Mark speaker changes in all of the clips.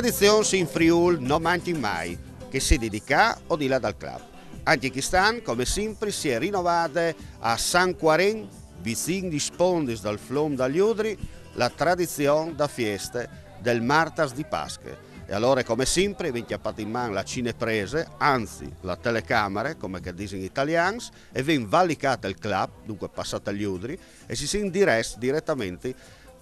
Speaker 1: tradizione in Friuli non manchi mai, che si dedica o di là dal club. Anche quest'anno, come sempre, si è rinnovata a San Quarent, vicino di Spondis dal Flom dagli Udri, la tradizione da feste del Martas di Pasche. E allora, come sempre, viene chiappata in mano la cineprese, anzi la telecamera, come che dicono gli italiani, e viene valicata il club, dunque passata agli Udri, e si in direttamente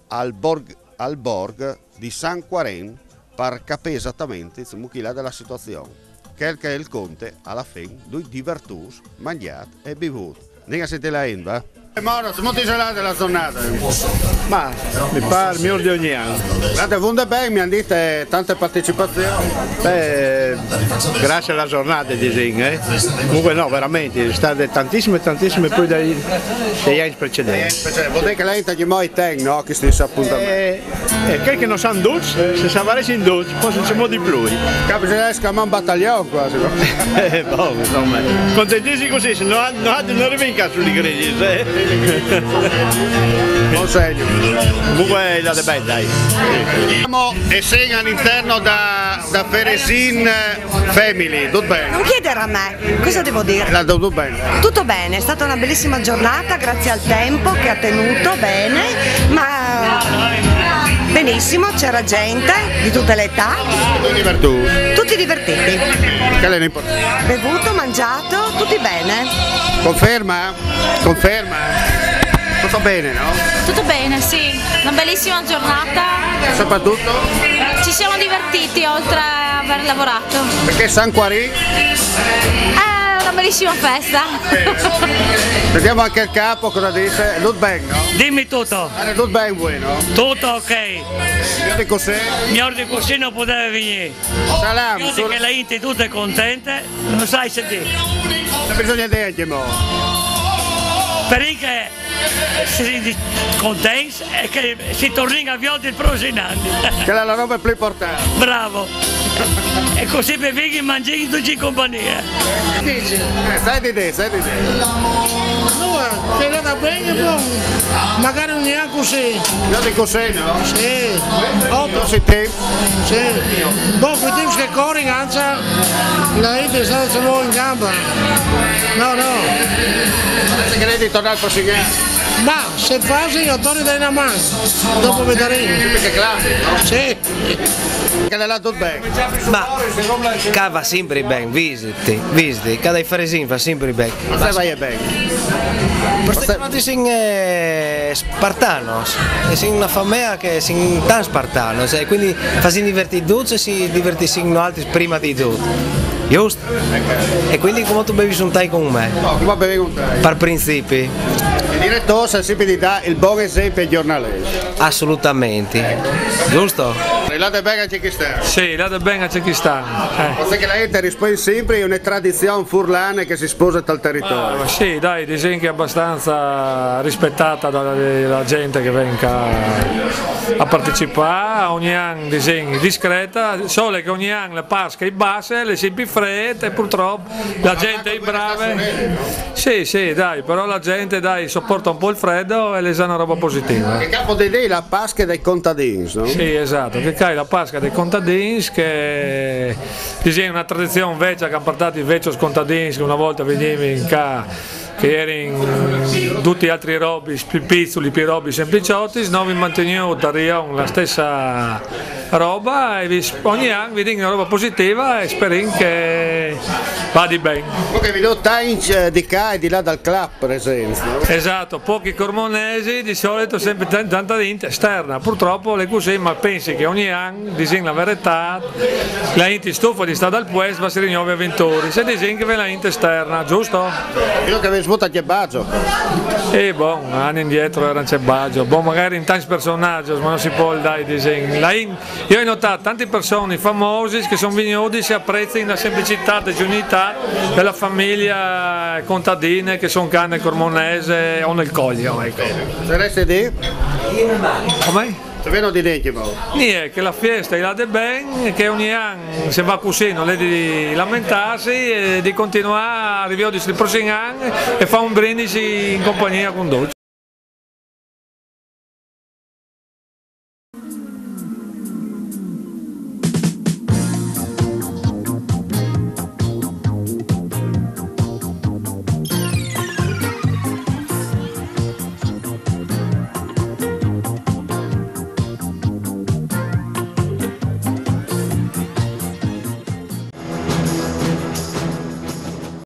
Speaker 1: al borg di San Quarent per capire esattamente la della situazione. Che è il conte, alla fine, due divertus, mangiati e bevuti. Dica se te la va? Moro, siamo isolati della giornata.
Speaker 2: Ma mi pare miglior di ogni anno.
Speaker 1: Guardate, vuol bene, mi hanno detto tante partecipazioni.
Speaker 2: Beh, grazie alla giornata disegno, Comunque no, veramente, state tantissime più degli anni precedenti.
Speaker 1: Vuol dire che lei ha mai tempo, no? Che stessa appuntamento.
Speaker 2: E quelli che non sanno dolce, se sapresti in dolce, poi non c'è di più.
Speaker 1: Capisce che un battaglione quasi.
Speaker 2: Boh, insomma. Contentissimi così, se non arrivi in casa sulle grigi,
Speaker 1: Non segno.
Speaker 2: Comunque la bene, dai.
Speaker 1: Siamo e segno all'interno da Feresin Family, tutto bene?
Speaker 3: Non chiedere a me, cosa devo dire?
Speaker 1: Tutto bene.
Speaker 3: Tutto bene, è stata una bellissima giornata, grazie al tempo che ha tenuto bene, ma benissimo, c'era gente di tutte le età. Tutti divertiti.
Speaker 1: Che è l'importante?
Speaker 3: Bevuto, mangiato, tutti bene.
Speaker 1: Conferma? Tutto bene, no?
Speaker 4: Tutto bene, sì. Una bellissima giornata.
Speaker 1: Soprattutto?
Speaker 4: Ci siamo divertiti oltre a aver lavorato.
Speaker 1: Perché San Quarent?
Speaker 4: È una bellissima festa.
Speaker 1: Vediamo anche il capo cosa dice. Tutto bene, no?
Speaker 5: Dimmi tutto.
Speaker 1: Tutto bene, bueno.
Speaker 5: Tutto ok.
Speaker 1: Di cos'è?
Speaker 5: Miglior di così non poteva venire.
Speaker 1: Salam.
Speaker 5: Io dico che la Inter tutta è contenta, non sai se dire.
Speaker 1: Non bisogna dirgli, mo.
Speaker 5: Perché si contenti e che si torna a via del prossimo anno.
Speaker 1: Che è la roba più importante.
Speaker 5: Bravo. E così per venire mangiare tutti in compagnia.
Speaker 1: Stai di te.
Speaker 6: No, è andata bene, però magari non è così.
Speaker 1: Io dico se, no?
Speaker 6: Sì.
Speaker 1: Non si tempo.
Speaker 6: Sì. Dopo i tempi che corri, anzi, la gente è stata solo in gamba. No.
Speaker 1: Se credi di tornare al prossimo anno.
Speaker 6: Ma se fai io torno dai una mano, dopo vedremo.
Speaker 1: Perché classico, no?
Speaker 6: Sì.
Speaker 1: Che l'ha tutto bene.
Speaker 7: Ma va sempre bene, visiti, cada fresin fa sempre bene.
Speaker 1: Ma se vai bene.
Speaker 7: Perché non sono spartanos, sono una famiglia che sono tan spartanos, e quindi fanno divertire tutti e si divertiscono altri prima di tutto. Giusto? E quindi come tu bevi un tai con me?
Speaker 1: No, come bevi un tai?
Speaker 7: Per principi.
Speaker 1: Il direttore sempre ti dà il buon esempio ai giornalisti.
Speaker 7: Assolutamente. Giusto?
Speaker 1: La de bene a Cechistan.
Speaker 5: Sì, la de bene a Cechistan.
Speaker 1: Forse che la gente risponde sempre, è una tradizione furlana che si sposa dal territorio.
Speaker 5: Sì, dai, disegni che è abbastanza rispettata dalla gente che venga a partecipare. Ogni anno disegni discreta, solo che ogni anno la Pasca è bassa, le si più fredde e purtroppo la gente è brava. Sì, dai, però la gente sopporta un po' il freddo e le sa una roba positiva.
Speaker 1: Che capo di lei la Pasca dei contadini, no?
Speaker 5: Sì, esatto, che cai la Pasca dei contadini, che è una tradizione vecchia che hanno portato i vecchi contadini che una volta venivano in casa, che erano tutti altri robi, più pizzoli, più robi sempliciotti, noi manteniamo la stessa roba e ogni anno vi dico una roba positiva e speriamo che vada bene.
Speaker 1: Perché vi do tanti di qua e di là dal club, per esempio.
Speaker 5: Esatto, pochi cormonesi, di solito sempre tanta gente esterna, purtroppo le così, ma pensi che ogni anno disegna la verità, la gente stufa di stare al puesto, va a essere nuovi avventori, se disegna che ve la gente esterna, giusto?
Speaker 1: Io che avevo svuotato a Baggio.
Speaker 5: Buon, anni indietro era c'è Baggio, magari in tanti personaggi, ma non si può dare i disegni. Io ho notato tante persone famose che sono venuti e si apprezzano la semplicità e l'unità della famiglia contadina che sono cane cormonese o nel coglio. Ecco.
Speaker 1: Se resta di?
Speaker 5: Come?
Speaker 1: Se viene di dentro.
Speaker 5: Niente, che la festa è là de ben, che ogni anno se va così non è di lamentarsi e di continuare a arrivare il prossimo anno e fa un brindisi in compagnia con Dolce.